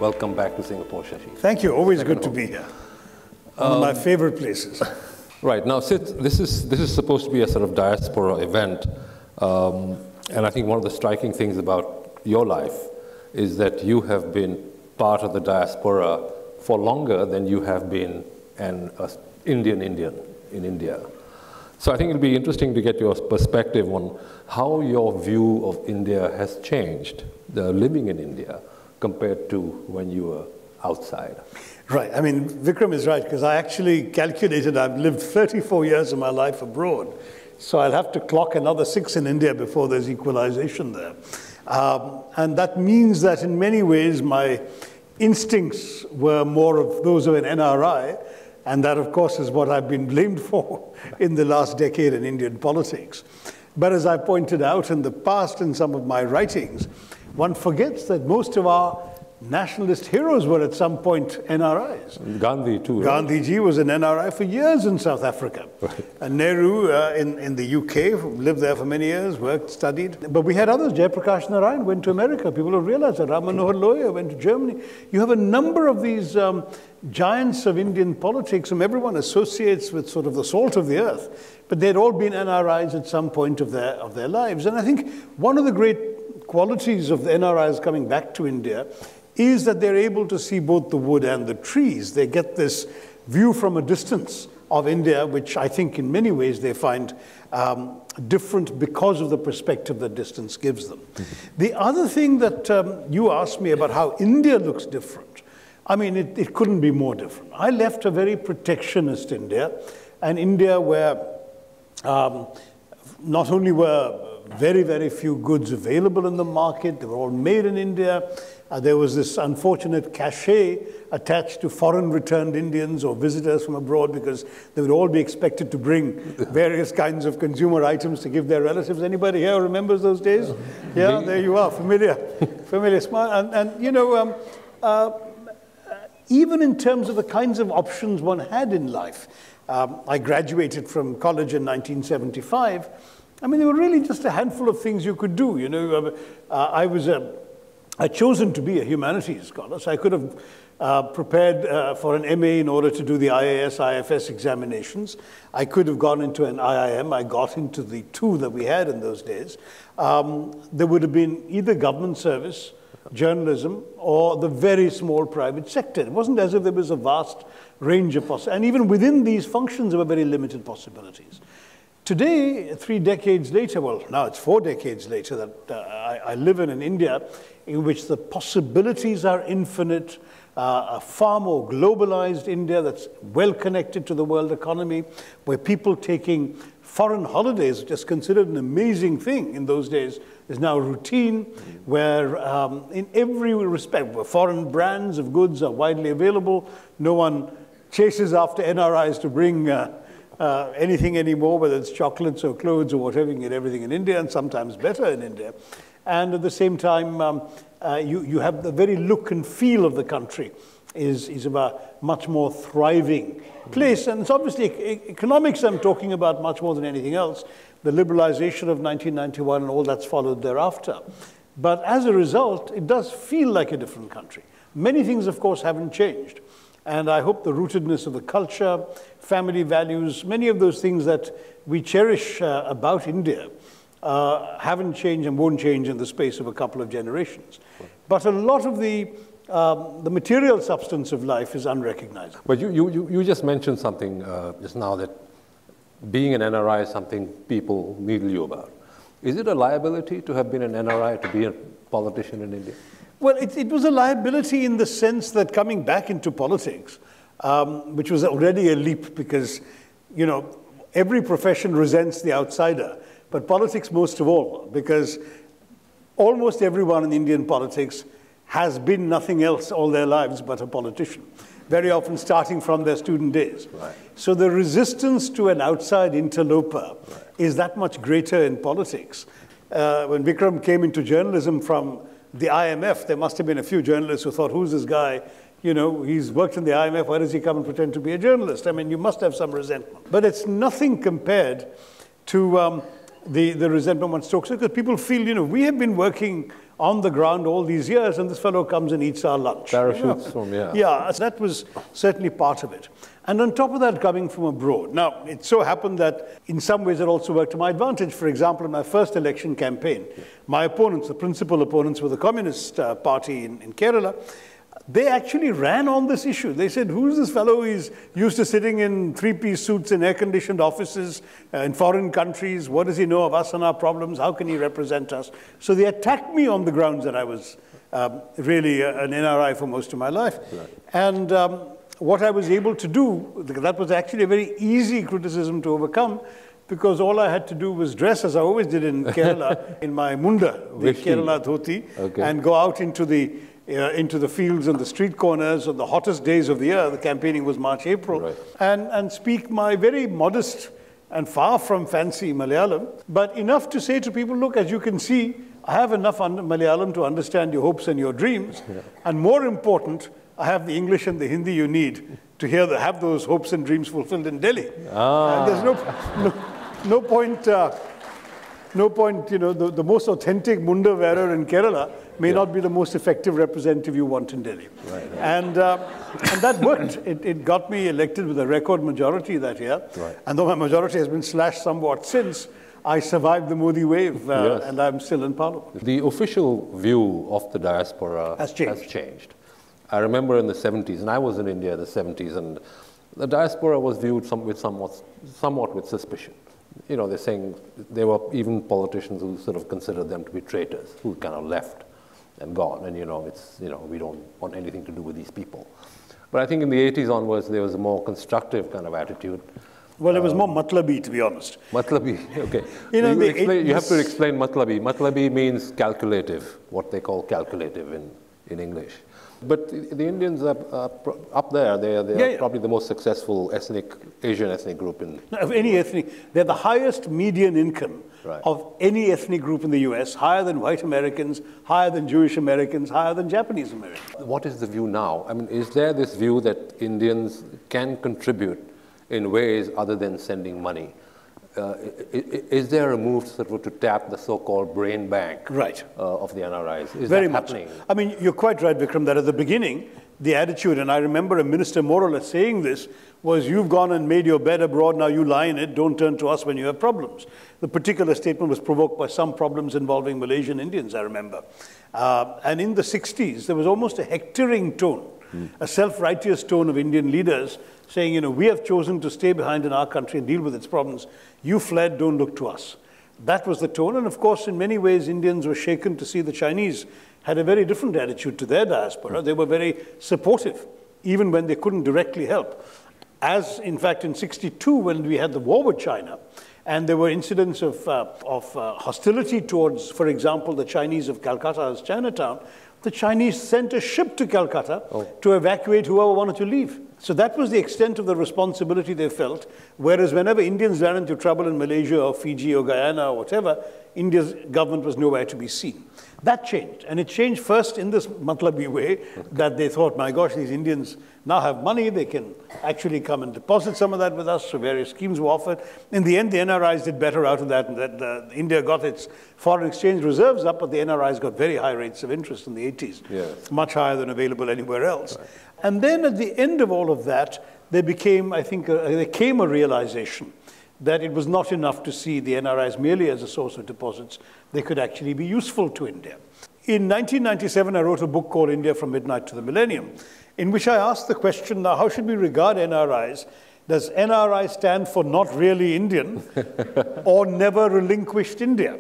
welcome back to Singapore, Shashi. Thank you. Always good to be here. One of my favorite places. Right. Now, Sid, this is supposed to be a sort of diaspora event. And I think one of the striking things about your life is that you have been part of the diaspora for longer than you have been an Indian in India. So I think it'll be interesting to get your perspective on how your view of India has changed, living in India, compared to when you were outside. Right. I mean, Vikram is right, because I actually calculated I've lived 34 years of my life abroad. So I'll have to clock another 6 in India before there's equalization there. And that means that in many ways my instincts were more of those of an NRI, and that, of course, is what I've been blamed for in the last decade in Indian politics. But as I pointed out in the past in some of my writings, one forgets that most of our nationalist heroes were at some point NRIs. Gandhi too. Right? Gandhiji was an NRI for years in South Africa. Right. And Nehru in the UK, lived there for many years, worked, studied. But we had others. Jayaprakash Narayan went to America. People don't realize that. Ram Manohar Lohia went to Germany. You have a number of these giants of Indian politics whom everyone associates with sort of the salt of the earth. But they'd all been NRIs at some point of their lives. And I think one of the great qualities of the NRIs coming back to India is that they're able to see both the wood and the trees. They get this view from a distance of India, which I think in many ways they find different because of the perspective that distance gives them. The other thing that you asked me about how India looks different, I mean, it couldn't be more different. I left a very protectionist India, an India where not only were very, very few goods available in the market, they were all made in India. There was this unfortunate cachet attached to foreign returned Indians or visitors from abroad, because they would all be expected to bring various kinds of consumer items to give their relatives. Anybody here remembers those days? Yeah, there you are, familiar, smart. And you know, even in terms of the kinds of options one had in life, I graduated from college in 1975. I mean, there were really just a handful of things you could do. You know, I'd chosen to be a humanities scholar, so I could have prepared for an MA in order to do the IAS, IFS examinations. I could have gone into an IIM. I got into the 2 that we had in those days. There would have been either government service, journalism, or the very small private sector. It wasn't as if there was a vast range of possibilities. And even within these functions, there were very limited possibilities. Today, 3 decades later, well, now it's 4 decades later, that I live in an India in which the possibilities are infinite, a far more globalized India that's well connected to the world economy, where people taking foreign holidays, which is considered an amazing thing in those days, is now routine, where in every respect, where foreign brands of goods are widely available. No one chases after NRIs to bring anything anymore, whether it's chocolates or clothes or whatever. You can get everything in India, and sometimes better in India. And at the same time, you have the very look and feel of the country is of a much more thriving place. And it's obviously economics I'm talking about much more than anything else, the liberalization of 1991 and all that's followed thereafter. But as a result, it does feel like a different country. Many things, of course, haven't changed. And I hope the rootedness of the culture, family values, many of those things that we cherish about India haven't changed and won't change in the space of a couple of generations. But a lot of the material substance of life is unrecognizable. But you just mentioned something just now, that being an NRI is something people needle you about. Is it a liability to have been an NRI, to be a politician in India? Well, it was a liability in the sense that coming back into politics, which was already a leap, because, you know, every profession resents the outsider, but politics most of all, because almost everyone in Indian politics has been nothing else all their lives but a politician, very often starting from their student days. Right. So the resistance to an outside interloper is that much greater in politics. When Vikram came into journalism from the IMF, there must have been a few journalists who thought, who's this guy? You know, he's worked in the IMF, why does he come and pretend to be a journalist? I mean, you must have some resentment. But it's nothing compared to the resentment one stokes, because people feel, you know, we have been working on the ground all these years, and this fellow comes and eats our lunch. Parachutes from, yeah. Yeah, that was certainly part of it. And on top of that, coming from abroad. Now, it so happened that in some ways it also worked to my advantage. For example, in my first election campaign, my opponents, the principal opponents, were the Communist Party in Kerala. They actually ran on this issue. They said, who's this fellow? He's used to sitting in three-piece suits in air-conditioned offices in foreign countries. What does he know of us and our problems? How can he represent us? So they attacked me on the grounds that I was really an NRI for most of my life. Right. And what I was able to do, that was actually a very easy criticism to overcome, because all I had to do was dress, as I always did in Kerala, in my munda, the Kerala dhoti, and go out into the fields and the street corners on the hottest days of the year. The campaigning was March, April, right. and speak my very modest and far from fancy Malayalam, but enough to say to people, look, as you can see, I have enough Malayalam to understand your hopes and your dreams, and more important, I have the English and the Hindi you need to have those hopes and dreams fulfilled in Delhi. There's no point, you know, the most authentic Munda wearer in Kerala may not be the most effective representative you want in Delhi. Right. And that worked. It got me elected with a record majority that year. Right. And though my majority has been slashed somewhat since, I survived the Modi wave, and I'm still in Parliament. The official view of the diaspora has changed. I remember in the 70s, and I was in India in the 70s, and the diaspora was viewed somewhat with suspicion. You know, they're saying there were even politicians who sort of considered them to be traitors, who kind of left and gone, and we don't want anything to do with these people. But I think in the 80s onwards, there was a more constructive kind of attitude. Well, it was more matlabi, to be honest. Matlabi, okay. You have to explain matlabi. Matlabi means calculative, what they call calculative in English. But the Indians are up there. They're probably the most successful Asian ethnic group of any ethnic. They're the highest median income of any ethnic group in the US, higher than white Americans, higher than Jewish Americans, higher than Japanese Americans. What is the view now? I mean, is there this view that Indians can contribute in ways other than sending money? Is there a move sort of to tap the so-called brain bank of the NRIs? Is Very that much. happening? I mean, you're quite right, Vikram, that at the beginning, the attitude, and I remember a minister more or less saying this, was you've gone and made your bed abroad, now you lie in it, don't turn to us when you have problems. The particular statement was provoked by some problems involving Malaysian Indians, I remember. And in the 60s, there was almost a hectoring tone, a self-righteous tone of Indian leaders saying, you know, we have chosen to stay behind in our country and deal with its problems. You fled, don't look to us. That was the tone. And of course, in many ways, Indians were shaken to see the Chinese had a very different attitude to their diaspora. They were very supportive, even when they couldn't directly help. As, in fact, in '62, when we had the war with China, and there were incidents of hostility towards, for example, the Chinese of Calcutta's Chinatown, the Chinese sent a ship to Calcutta to evacuate whoever wanted to leave. So that was the extent of the responsibility they felt, whereas whenever Indians ran into trouble in Malaysia or Fiji or Guyana or whatever, India's government was nowhere to be seen. That changed, and it changed first in this matlabi way, that they thought, my gosh, these Indians now have money, they can actually come and deposit some of that with us, so various schemes were offered. In the end, the NRIs did better out of that, and that India got its foreign exchange reserves up, but the NRIs got very high rates of interest in the 80s, much higher than available anywhere else. Right. And then at the end of all of that, there became, I think, there came a realization that it was not enough to see the NRIs merely as a source of deposits. They could actually be useful to India. In 1997, I wrote a book called India from Midnight to the Millennium, in which I asked the question, now, how should we regard NRIs? Does NRI stand for not really Indian or never relinquished India?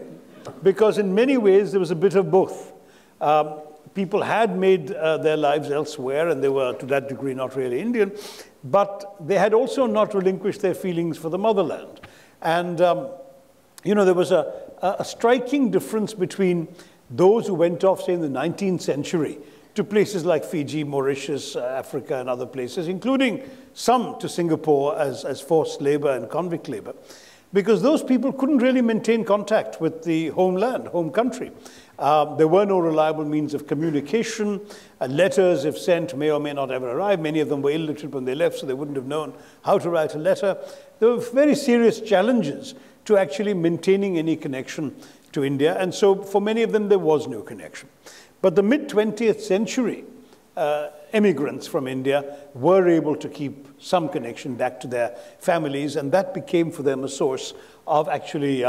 Because in many ways, there was a bit of both. People had made their lives elsewhere, and they were, to that degree, not really Indian, but they had also not relinquished their feelings for the motherland. And, you know, there was a striking difference between those who went off, say, in the 19th century to places like Fiji, Mauritius, Africa, and other places, including some to Singapore as forced labor and convict labor, because those people couldn't really maintain contact with the homeland, home country. There were no reliable means of communication. Letters, if sent, may or may not ever arrive. Many of them were illiterate when they left, so they wouldn't have known how to write a letter. There were very serious challenges to actually maintaining any connection to India. And so for many of them, there was no connection. But the mid-20th century immigrants from India were able to keep some connection back to their families, and that became for them a source of actually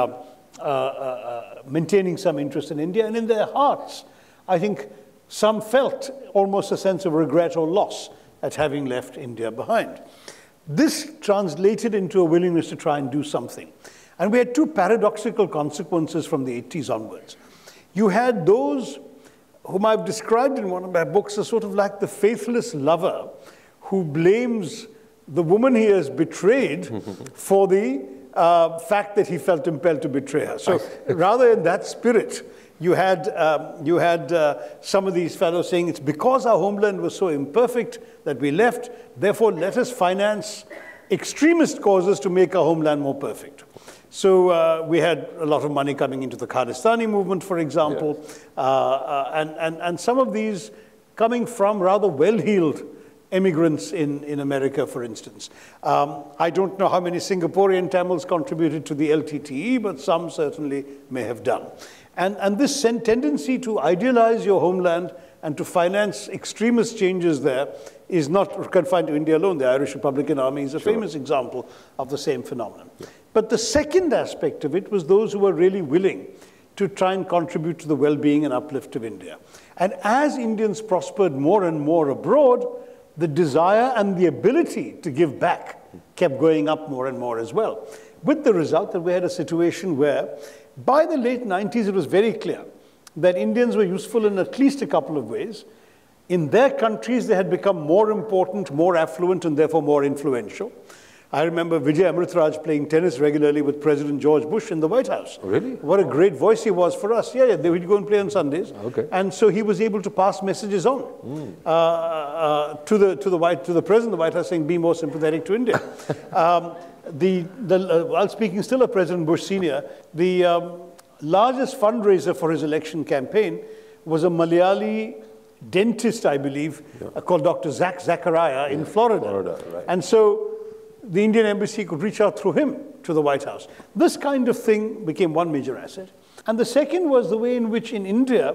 maintaining some interest in India. And in their hearts, I think some felt almost a sense of regret or loss at having left India behind. This translated into a willingness to try and do something. And we had two paradoxical consequences from the 80s onwards. You had those whom I've described in one of my books as sort of like the faithless lover who blames the woman he has betrayed for the fact that he felt impelled to betray her. So rather in that spirit, you had some of these fellows saying, it's because our homeland was so imperfect that we left, therefore let us finance extremist causes to make our homeland more perfect. So we had a lot of money coming into the Khalistani movement, for example, yes. And some of these coming from rather well-heeled immigrants in America, for instance. I don't know how many Singaporean Tamils contributed to the LTTE, but some certainly may have done. And this tendency to idealize your homeland and to finance extremist changes there is not confined to India alone. The Irish Republican Army is a famous example of the same phenomenon. Yeah. But the second aspect of it was those who were really willing to try and contribute to the well-being and uplift of India. And as Indians prospered more and more abroad, the desire and the ability to give back kept going up more and more as well. With the result that we had a situation where, by the late 90s, it was very clear that Indians were useful in at least a couple of ways. In their countries, they had become more important, more affluent, and therefore more influential. I remember Vijay Amritraj playing tennis regularly with President George Bush in the White House. Oh, really? What a great voice he was for us. Yeah, they would go and play on Sundays. Okay. And so he was able to pass messages on to the President of the White House saying, be more sympathetic to India. While speaking still of President Bush Sr., the largest fundraiser for his election campaign was a Malayali dentist, I believe, called Dr. Zachariah in Florida. Right. And so the Indian embassy could reach out through him to the White House. This kind of thing became one major asset. And the second was the way in which in India,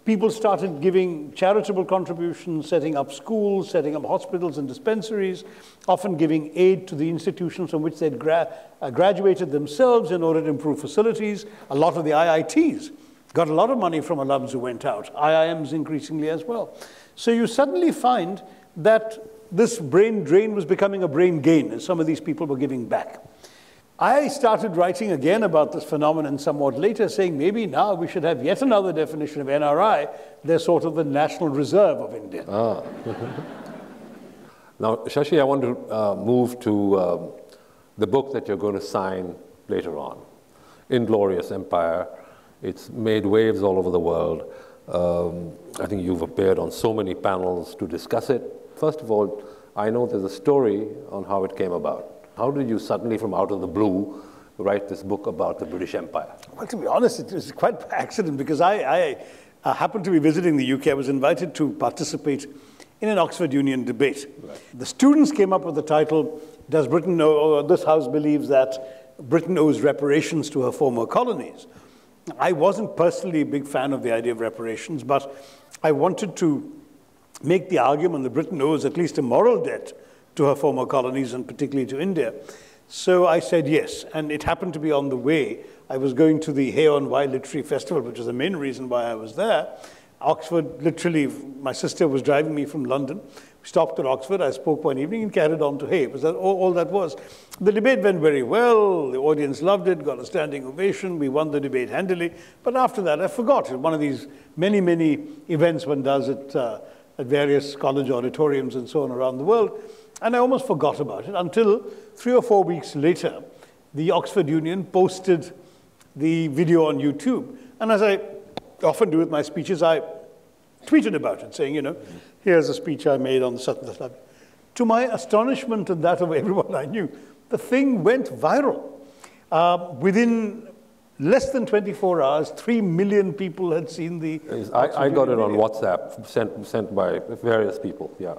people started giving charitable contributions, setting up schools, setting up hospitals and dispensaries, often giving aid to the institutions from which they'd graduated themselves in order to improve facilities. A lot of the IITs got a lot of money from alums who went out, IIMs increasingly as well. So you suddenly find that this brain drain was becoming a brain gain, as some of these people were giving back. I started writing again about this phenomenon somewhat later, saying maybe now we should have yet another definition of NRI. They're sort of the national reserve of India. Ah. Now, Shashi, I want to move to the book that you're going to sign later on, Inglorious Empire. It's made waves all over the world. I think you've appeared on so many panels to discuss it. First of all, I know there's a story on how it came about. How did you suddenly, from out of the blue, write this book about the British Empire? Well, to be honest, it was quite by accident because I happened to be visiting the UK. I was invited to participate in an Oxford Union debate. Right. The students came up with the title, Does Britain Know, or this House believes that Britain owes reparations to her former colonies. I wasn't personally a big fan of the idea of reparations, but I wanted to make the argument that Britain owes at least a moral debt to her former colonies, and particularly to India. So I said yes, and it happened to be on the way. I was going to the Hay-on-Wye Literary Festival, which was the main reason why I was there. Oxford, literally, my sister was driving me from London. We stopped at Oxford, I spoke one evening and carried on to Hay. It was all that was. The debate went very well, the audience loved it, got a standing ovation, we won the debate handily. But after that, I forgot. One of these many, many events one does at various college auditoriums and so on around the world. And I almost forgot about it until 3 or 4 weeks later, the Oxford Union posted the video on YouTube. And as I often do with my speeches, I tweeted about it, saying, here's a speech I made on such and such. To my astonishment and that of everyone I knew, the thing went viral. Within less than 24 hours, 3 million people had seen the... I got it on WhatsApp, sent by various people, yeah.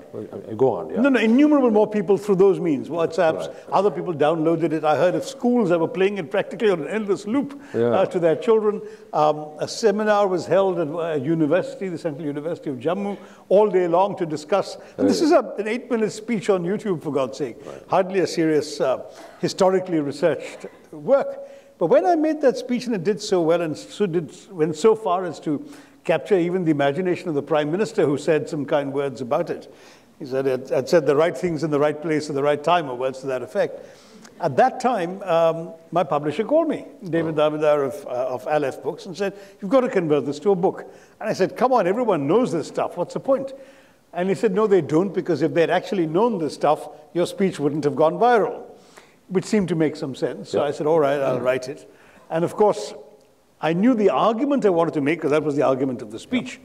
Go on, yeah. No, innumerable more people through those means, WhatsApps, other people downloaded it. I heard of schools that were playing it practically on an endless loop to their children. A seminar was held at a university, the Central University of Jammu, all day long to discuss. And this is an 8-minute speech on YouTube, for God's sake. Hardly a serious, historically researched work. But when I made that speech, and it did so well, and went so far as to capture even the imagination of the Prime Minister, who said some kind words about it. He said, I'd said the right things in the right place at the right time, or words to that effect. At that time, my publisher called me, David Damodar of Aleph Books, and said, you've got to convert this to a book. And I said, come on, everyone knows this stuff. What's the point? And he said, no, they don't, because if they'd actually known this stuff, your speech wouldn't have gone viral. Which seemed to make some sense. So I said, all right, I'll write it. And of course, I knew the argument I wanted to make, because that was the argument of the speech.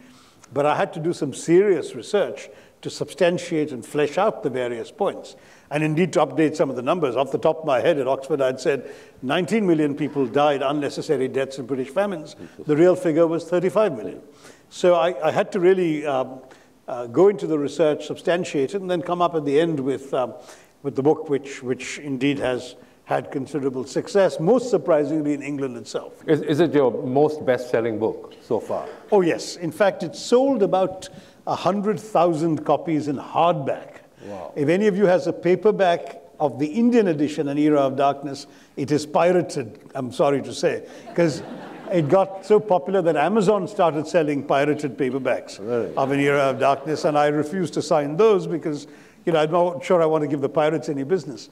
But I had to do some serious research to substantiate and flesh out the various points. And indeed, to update some of the numbers. Off the top of my head at Oxford, I'd said 19 million people died, unnecessary deaths in British famines. The real figure was 35 million. So I had to really go into the research, substantiate it, and then come up at the end with the book, which indeed has had considerable success, most surprisingly in England itself. Is it your most best-selling book so far? Oh, yes. In fact, it sold about 100,000 copies in hardback. Wow. If any of you has a paperback of the Indian edition, An Era of Darkness, it is pirated, I'm sorry to say, because it got so popular that Amazon started selling pirated paperbacks of An Era of Darkness, and I refused to sign those because I'm not sure I want to give the pirates any business.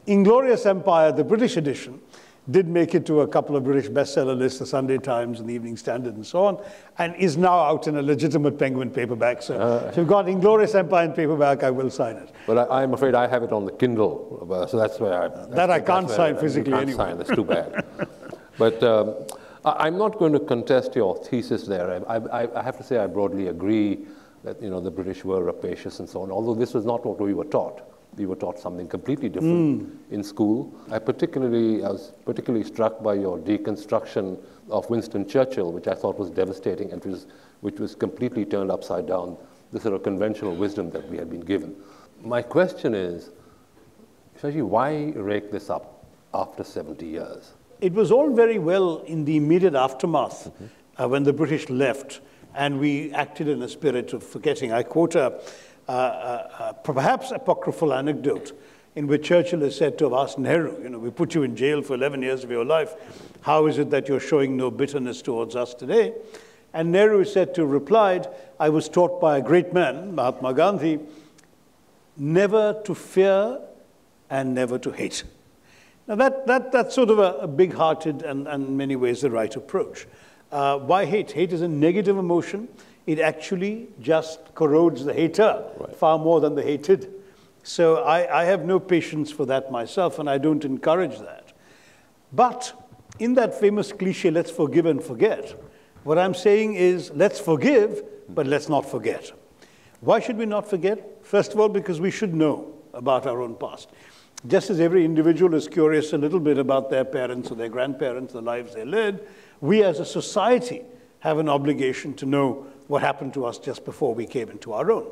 Inglorious Empire, the British edition, did make it to a couple of British bestseller lists, the Sunday Times and the Evening Standard and so on, and is now out in a legitimate Penguin paperback. So if you've got Inglorious Empire in paperback, I will sign it. But I'm afraid I have it on the Kindle, so that's where I can't sign physically anyway. Sign. That's too bad. But I'm not going to contest your thesis there. I have to say I broadly agree that the British were rapacious and so on, although this was not what we were taught. We were taught something completely different in school. I was particularly struck by your deconstruction of Winston Churchill, which I thought was devastating and which was completely turned upside down, the sort of conventional wisdom that we had been given. My question is, Shashi, why rake this up after 70 years? It was all very well in the immediate aftermath when the British left, and we acted in a spirit of forgetting. I quote a perhaps apocryphal anecdote in which Churchill is said to have asked Nehru, we put you in jail for 11 years of your life. How is it that you're showing no bitterness towards us today? And Nehru is said to have replied, I was taught by a great man, Mahatma Gandhi, never to fear and never to hate. Now that's sort of a big-hearted and in many ways the right approach. Why hate? Hate is a negative emotion. It actually just corrodes the hater far more than the hated. So I have no patience for that myself, and I don't encourage that. But in that famous cliche, let's forgive and forget, what I'm saying is let's forgive, but let's not forget. Why should we not forget? First of all, because we should know about our own past. Just as every individual is curious a little bit about their parents or their grandparents, the lives they led, we as a society have an obligation to know what happened to us just before we came into our own.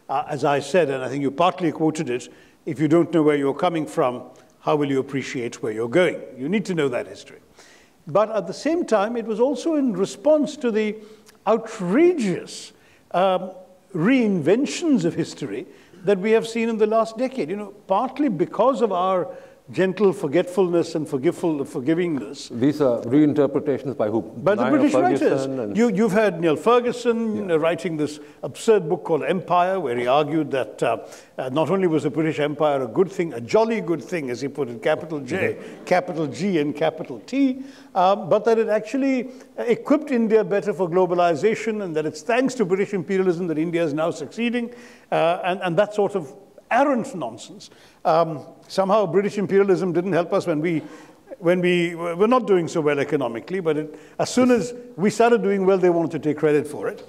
As I said, and I think you partly quoted it, if you don't know where you're coming from, how will you appreciate where you're going? You need to know that history. But at the same time, it was also in response to the outrageous reinventions of history that we have seen in the last decade. Partly because of our gentle forgetfulness and forgivingness. These are reinterpretations by who? By the British writers. You've heard Neil Ferguson writing this absurd book called Empire, where he argued that not only was the British Empire a good thing, a jolly good thing, as he put it, capital J, capital G, and capital T, but that it actually equipped India better for globalization, and that it's thanks to British imperialism that India is now succeeding, and that sort of arrant nonsense. Somehow British imperialism didn't help us when we were not doing so well economically, but as soon as we started doing well, they wanted to take credit for it.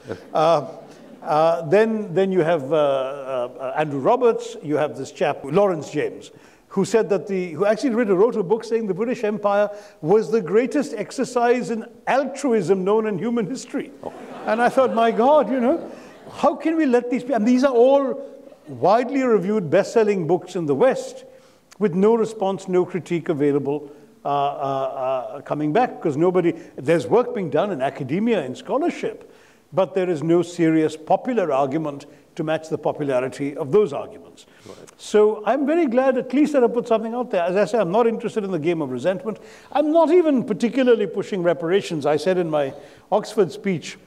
Then you have Andrew Roberts, you have this chap, Lawrence James, who said that who actually wrote a book saying the British Empire was the greatest exercise in altruism known in human history. Oh. And I thought, my God, you know, how can we let these people, and these are all widely reviewed best-selling books in the West with no response, no critique available coming back, because there's work being done in academia, in scholarship, but there is no serious popular argument to match the popularity of those arguments. Right. So I'm very glad at least that I put something out there. As I say, I'm not interested in the game of resentment. I'm not even particularly pushing reparations. I said in my Oxford speech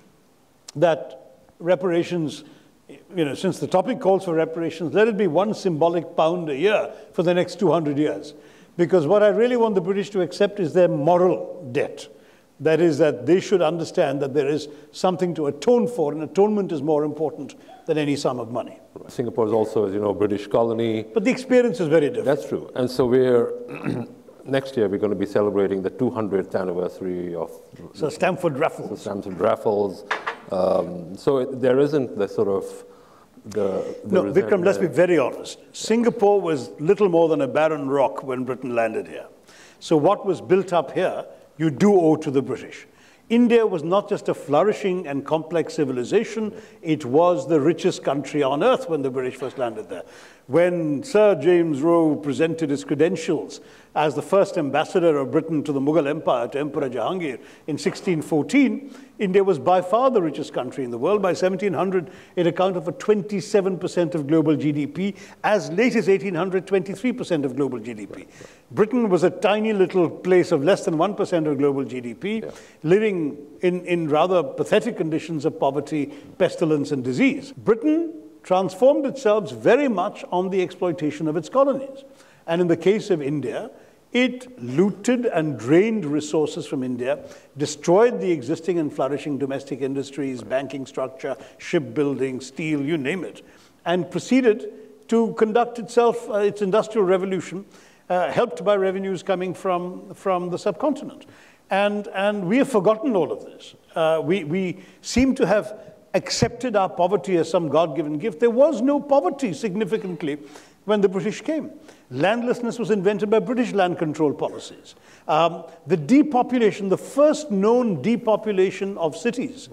that reparations, you know, since the topic calls for reparations, let it be one symbolic pound a year for the next 200 years. Because what I really want the British to accept is their moral debt. That is, that they should understand that there is something to atone for, and atonement is more important than any sum of money. Singapore is also, as you know, a British colony. But the experience is very different. That's true. And so next year we're going to be celebrating the 200th anniversary of... So Stamford Raffles. So Stamford Raffles. So there isn't the sort of... No, Vikram, let's be very honest. Singapore was little more than a barren rock when Britain landed here. So what was built up here, you do owe to the British. India was not just a flourishing and complex civilization, it was the richest country on earth when the British first landed there. When Sir James Roe presented his credentials as the first ambassador of Britain to the Mughal Empire, to Emperor Jahangir, in 1614, India was by far the richest country in the world. By 1700, it accounted for 27% of global GDP. As late as 1800, 23% of global GDP. Britain was a tiny little place of less than 1% of global GDP, living in rather pathetic conditions of poverty, pestilence, and disease. Britain transformed itself very much on the exploitation of its colonies. And in the case of India, it looted and drained resources from India, destroyed the existing and flourishing domestic industries, banking structure, shipbuilding, steel, you name it, and proceeded to conduct itself, its industrial revolution, helped by revenues coming from the subcontinent. And we have forgotten all of this. We seem to have accepted our poverty as some God-given gift. There was no poverty significantly when the British came. Landlessness was invented by British land control policies. The depopulation, the first known depopulation of cities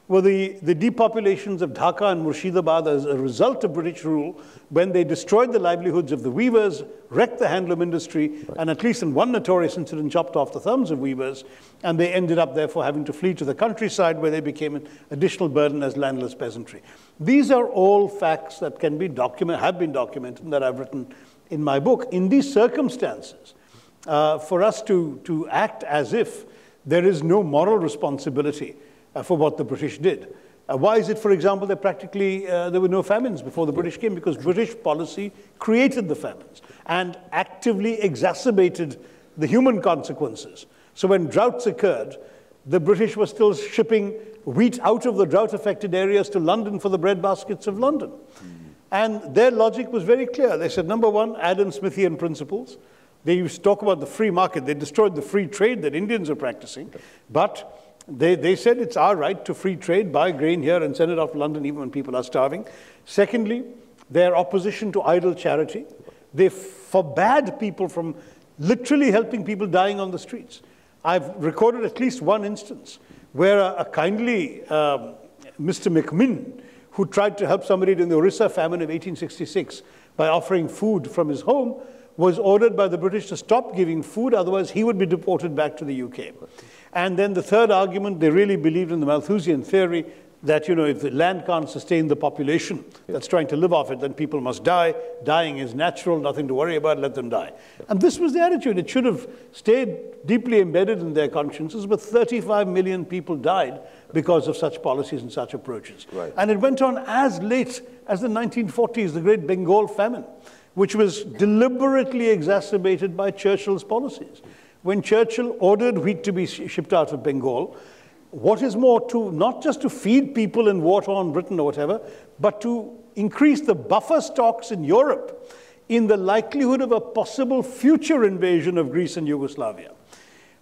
were the depopulations of Dhaka and Murshidabad as a result of British rule when they destroyed the livelihoods of the weavers, wrecked the handloom industry, and at least in one notorious incident chopped off the thumbs of weavers, and they ended up therefore having to flee to the countryside where they became an additional burden as landless peasantry. These are all facts that can be have been documented and that I've written in my book. In these circumstances, for us to act as if there is no moral responsibility for what the British did. Why is it, for example, that practically there were no famines before the British came? Because British policy created the famines and actively exacerbated the human consequences. So when droughts occurred, the British were still shipping wheat out of the drought-affected areas to London for the breadbaskets of London. And their logic was very clear. They said, number one, Adam Smithian principles. They used to talk about the free market. They destroyed the free trade that Indians are practicing. But they said it's our right to free trade, buy grain here and send it off to London even when people are starving. Secondly, their opposition to idle charity. They forbade people from literally helping people dying on the streets. I've recorded at least one instance where a kindly Mr. McMinn, who tried to help somebody during the Orissa famine of 1866 by offering food from his home, was ordered by the British to stop giving food, otherwise he would be deported back to the UK. And then the third argument, they really believed in the Malthusian theory that, you know, if the land can't sustain the population that's trying to live off it, then people must die. Dying is natural, nothing to worry about, let them die. And this was the attitude. It should have stayed deeply embedded in their consciences, but 35 million people died because of such policies and such approaches. Right. And it went on as late as the 1940s, the Great Bengal famine, which was deliberately exacerbated by Churchill's policies. When Churchill ordered wheat to be shipped out of Bengal, what is more, not just to feed people in war-torn Britain or whatever, but to increase the buffer stocks in Europe in the likelihood of a possible future invasion of Greece and Yugoslavia.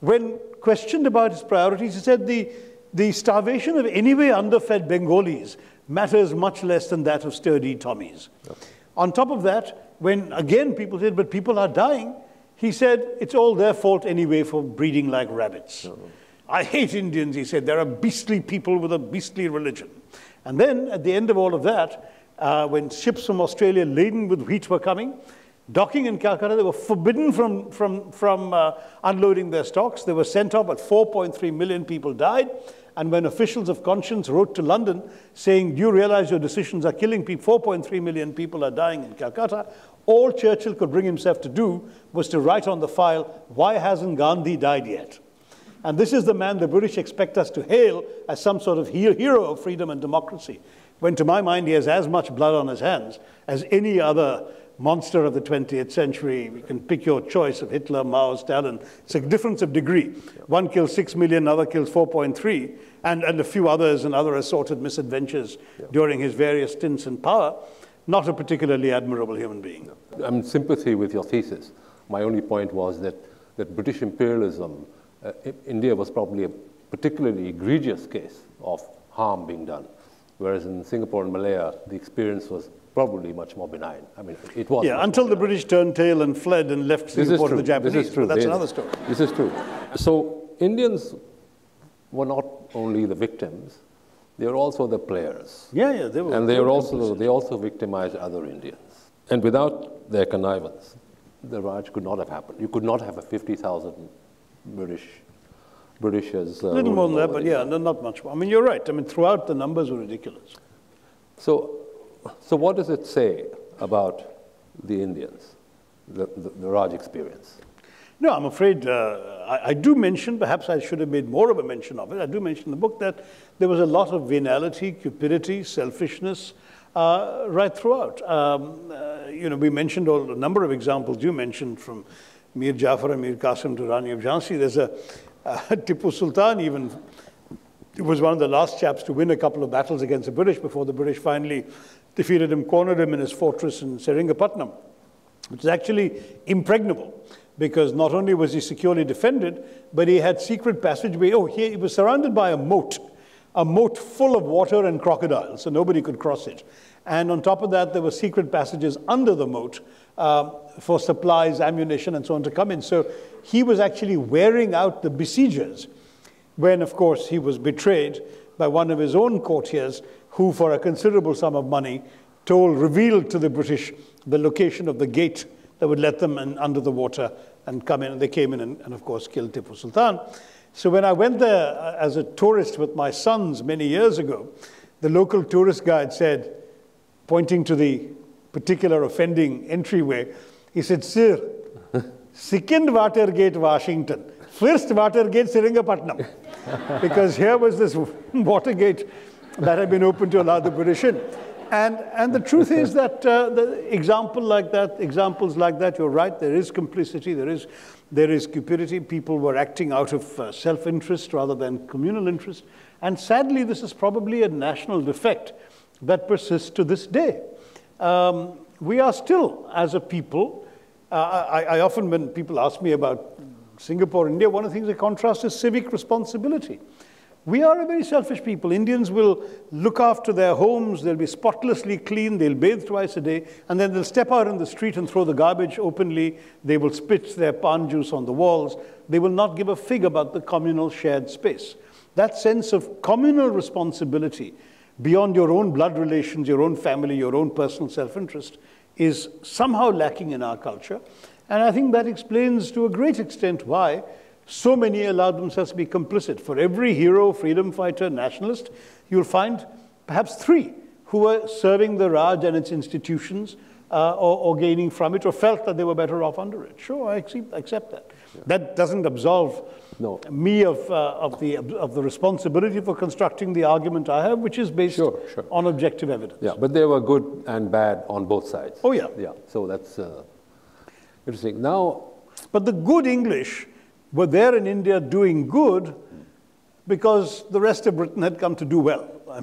When questioned about his priorities, he said the starvation of anyway underfed Bengalis matters much less than that of sturdy Tommies. Okay. On top of that, when again people said, but people are dying, he said, it's all their fault anyway for breeding like rabbits. I hate Indians, he said. They're a beastly people with a beastly religion. And then at the end of all of that, when ships from Australia laden with wheat were coming, docking in Calcutta, they were forbidden from unloading their stocks. They were sent off, but 4.3 million people died. And when officials of conscience wrote to London saying, do you realize your decisions are killing people? 4.3 million people are dying in Calcutta. All Churchill could bring himself to do was to write on the file, why hasn't Gandhi died yet? And this is the man the British expect us to hail as some sort of hero of freedom and democracy, when to my mind he has as much blood on his hands as any other monster of the 20th century. You can pick your choice of Hitler, Mao, Stalin. It's a difference of degree. One kills 6 million, another kills 4.3, and a few others and other assorted misadventures during his various stints in power. Not a particularly admirable human being. I'm in sympathy with your thesis. My only point was that British imperialism, India was probably a particularly egregious case of harm being done, whereas in Singapore and Malaya, the experience was probably much more benign. I mean, it was. Yeah, until the British turned tail and fled and left Singapore to the Japanese. This is true. But that's another story. This is true. So Indians were not only the victims, they were also the players. Yeah, they were. And they also victimized other Indians. And without their connivance, the Raj could not have happened. You could not have a 50,000 Britishers. A little more than that, but yeah, not much more. I mean, you're right. I mean, throughout the numbers were ridiculous. So what does it say about the Indians, the Raj experience? No, I'm afraid I do mention, perhaps I should have made more of a mention of it, I do mention in the book that there was a lot of venality, cupidity, selfishness right throughout. We mentioned a number of examples you mentioned, from Mir Jafar and Mir Qasim to Rani of Jhansi. There's a Tipu Sultan even, he was one of the last chaps to win a couple of battles against the British before the British finally defeated him, cornered him in his fortress in Seringapatam, which is actually impregnable, because not only was he securely defended, but he had secret passageway. He was surrounded by a moat full of water and crocodiles, so nobody could cross it. And on top of that, there were secret passages under the moat for supplies, ammunition, and so on to come in. So he was actually wearing out the besiegers when, of course, he was betrayed by one of his own courtiers, who, for a considerable sum of money, revealed to the British the location of the gate that would let them in under the water and come in. And they came in and of course, killed Tipu Sultan. So when I went there as a tourist with my sons many years ago, the local tourist guide said, pointing to the particular offending entryway, he said, "Sir, second Watergate, Washington. First Watergate, Seringapatam." Because here was this Watergate that had been opened to allow the British in. And the truth is that examples like that, you're right, there is complicity, there is cupidity. People were acting out of self-interest rather than communal interest. And sadly, this is probably a national defect that persists to this day. We are still, as a people, I often, when people ask me about Singapore, India, one of the things I contrast is civic responsibility. We are a very selfish people. Indians will look after their homes, they'll be spotlessly clean, they'll bathe twice a day, and then they'll step out in the street and throw the garbage openly. They will spit their pan juice on the walls. They will not give a fig about the communal shared space. That sense of communal responsibility beyond your own blood relations, your own family, your own personal self-interest is somehow lacking in our culture. And I think that explains to a great extent why so many allowed themselves to be complicit. For every hero, freedom fighter, nationalist, you'll find perhaps 3 who were serving the Raj and its institutions or gaining from it, or felt that they were better off under it. Sure, I accept that. Yeah. That doesn't absolve me of the responsibility for constructing the argument I have, which is based on objective evidence. Yeah, but there were good and bad on both sides. Oh, yeah. Yeah, so that's interesting. Now, but the good English were there in India doing good because the rest of Britain had come to do well. I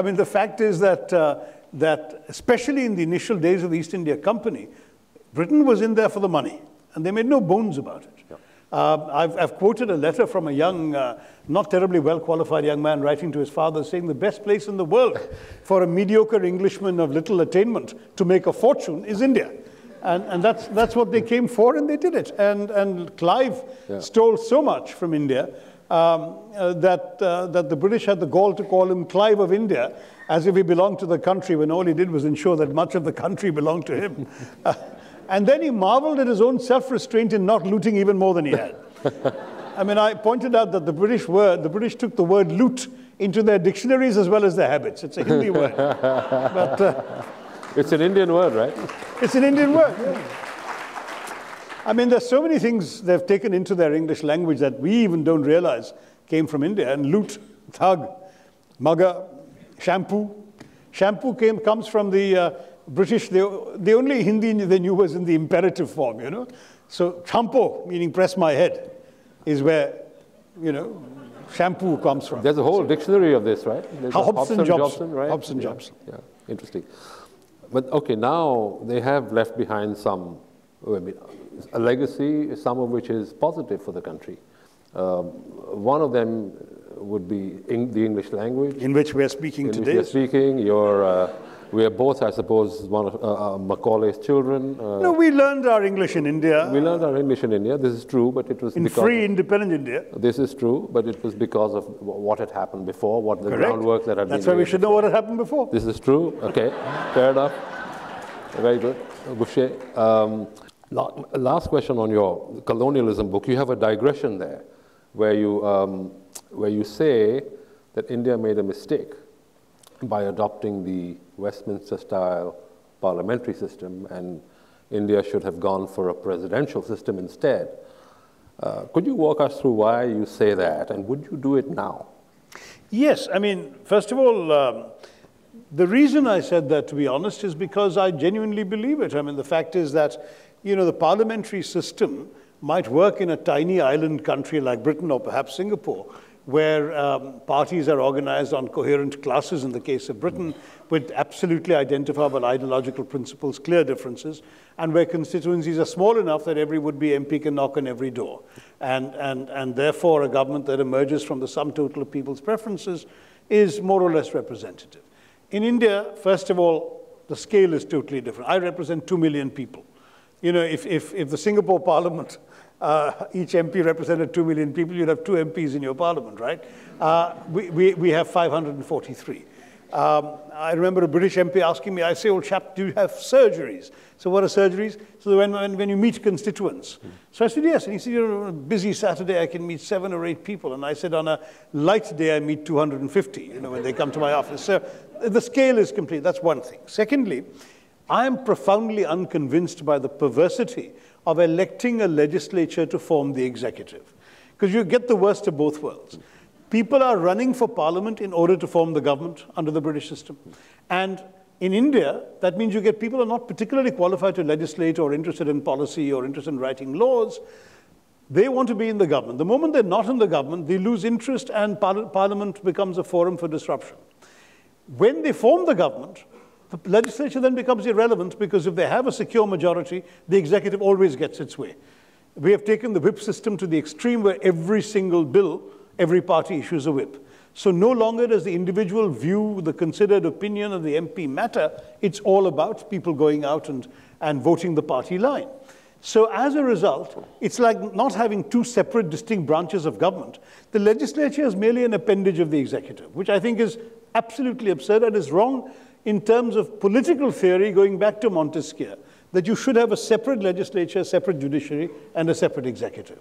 mean, the fact is that, that especially in the initial days of the East India Company, Britain was in there for the money, and they made no bones about it. Yeah. I've quoted a letter from a young, not terribly well-qualified young man writing to his father saying the best place in the world for a mediocre Englishman of little attainment to make a fortune is India. And that's what they came for, and they did it. And Clive stole so much from India that the British had the gall to call him Clive of India, as if he belonged to the country, when all he did was ensure that much of the country belonged to him. And then he marveled at his own self-restraint in not looting even more than he had. I mean, I pointed out that the British took the word loot into their dictionaries as well as their habits. It's a Hindi word. But, it's an Indian word, right? It's an Indian word, yeah. I mean, there's so many things they've taken into their English language that we even don't realize came from India. And loot, thug, mugger, shampoo. Shampoo comes from the British. The only Hindi they knew was in the imperative form, you know. So champo, meaning press my head, is where, you know, shampoo comes from. There's a whole dictionary of this, right? Hobson Jobson, right? Hobson Jobson. Yeah, interesting. But okay, now they have left behind some, I mean, a legacy, some of which is positive for the country. One of them would be the English language. In which we are speaking today. We are speaking. We are both, I suppose, one of Macaulay's children. No, we learned our English in India. We learned our English in India. This is true, but it was in because free, independent India. This is true, but it was because of what had happened before, what the groundwork that had been. That's why we should know what had happened before. This is true. Okay, fair enough. Very good. Boucher. Last question on your colonialism book. You have a digression there, where you say that India made a mistake by adopting the Westminster-style parliamentary system, and India should have gone for a presidential system instead. Could you walk us through why you say that, and would you do it now? Yes. I mean, first of all, the reason I said that, to be honest, is because I genuinely believe it. I mean, the fact is that, you know, the parliamentary system might work in a tiny island country like Britain or perhaps Singapore, where parties are organized on coherent classes in the case of Britain, with absolutely identifiable ideological principles, clear differences, and where constituencies are small enough that every would-be MP can knock on every door. And therefore, a government that emerges from the sum total of people's preferences is more or less representative. In India, first of all, the scale is totally different. I represent 2 million people. You know, if the Singapore Parliament, each MP represented 2 million people, you'd have 2 MPs in your parliament, right? We have 543. I remember a British MP asking me, I say, old chap, do you have surgeries? So what are surgeries? So when you meet constituents. So I said, yes. And he said, you know, on a busy Saturday, I can meet 7 or 8 people. And I said, on a light day, I meet 250, you know, when they come to my office. So the scale is complete. That's one thing. Secondly, I am profoundly unconvinced by the perversity of electing a legislature to form the executive, because you get the worst of both worlds. People are running for parliament in order to form the government under the British system. And in India, that means you get people who are not particularly qualified to legislate or interested in policy or interested in writing laws. They want to be in the government. The moment they're not in the government, they lose interest, and parliament becomes a forum for disruption. When they form the government, the legislature then becomes irrelevant, because if they have a secure majority, the executive always gets its way. We have taken the whip system to the extreme, where every single bill, every party issues a whip. So no longer does the individual view, the considered opinion of the MP matter. It's all about people going out and voting the party line. So as a result, it's like not having 2 separate, distinct branches of government. The legislature is merely an appendage of the executive, which I think is absolutely absurd and is wrong in terms of political theory, going back to Montesquieu, that you should have a separate legislature, a separate judiciary, and a separate executive.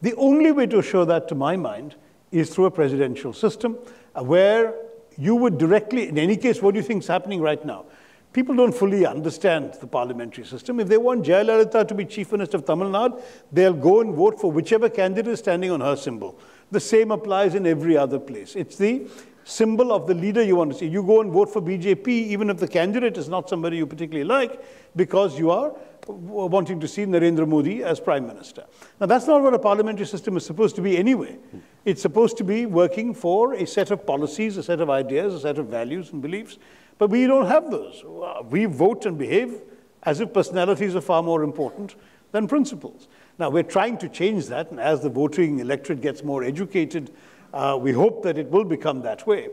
The only way to assure that, to my mind, is through a presidential system, where you would directly, in any case, what do you think is happening right now? People don't fully understand the parliamentary system. If they want Jayalalitha to be Chief Minister of Tamil Nadu, they'll go and vote for whichever candidate is standing on her symbol. The same applies in every other place. It's the symbol of the leader you want to see. You go and vote for BJP, even if the candidate is not somebody you particularly like, because you are wanting to see Narendra Modi as Prime Minister. Now, that's not what a parliamentary system is supposed to be anyway. It's supposed to be working for a set of policies, a set of ideas, a set of values and beliefs, but we don't have those. We vote and behave as if personalities are far more important than principles. Now, we're trying to change that, and as the voting electorate gets more educated, we hope that it will become that way.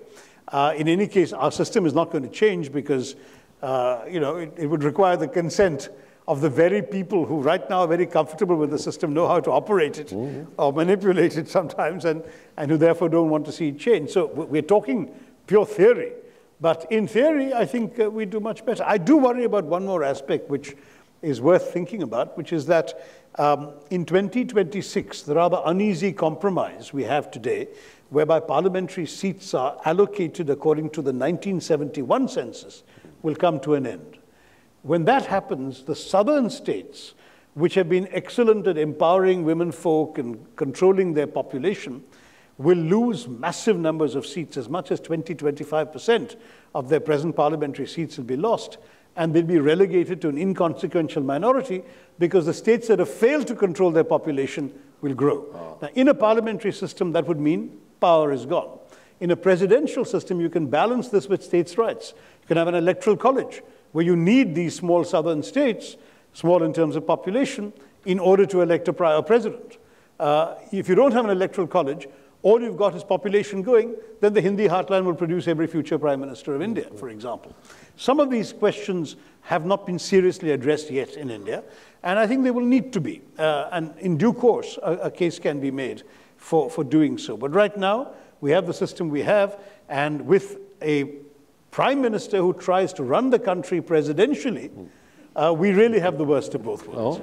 In any case, our system is not going to change because it would require the consent of the very people who right now are very comfortable with the system, know how to operate it or manipulate it sometimes, and who therefore don't want to see it change. So we're talking pure theory. But in theory, I think we do much better. I do worry about one more aspect which is worth thinking about, which is that in 2026, the rather uneasy compromise we have today, whereby parliamentary seats are allocated according to the 1971 census, will come to an end. When that happens, the southern states, which have been excellent at empowering women folk and controlling their population, will lose massive numbers of seats. As much as 20–25% of their present parliamentary seats will be lost, and they'll be relegated to an inconsequential minority because the states that have failed to control their population will grow. Now, in a parliamentary system, that would mean power is gone. In a presidential system, you can balance this with states' rights. You can have an electoral college where you need these small southern states, small in terms of population, in order to elect a prior president. If you don't have an electoral college, all you've got is population going, then the Hindi heartland will produce every future prime minister of India, for example. Some of these questions have not been seriously addressed yet in India, and I think they will need to be. And in due course, a case can be made for doing so. But right now, we have the system we have, and with a prime minister who tries to run the country presidentially, we really have the worst of both worlds.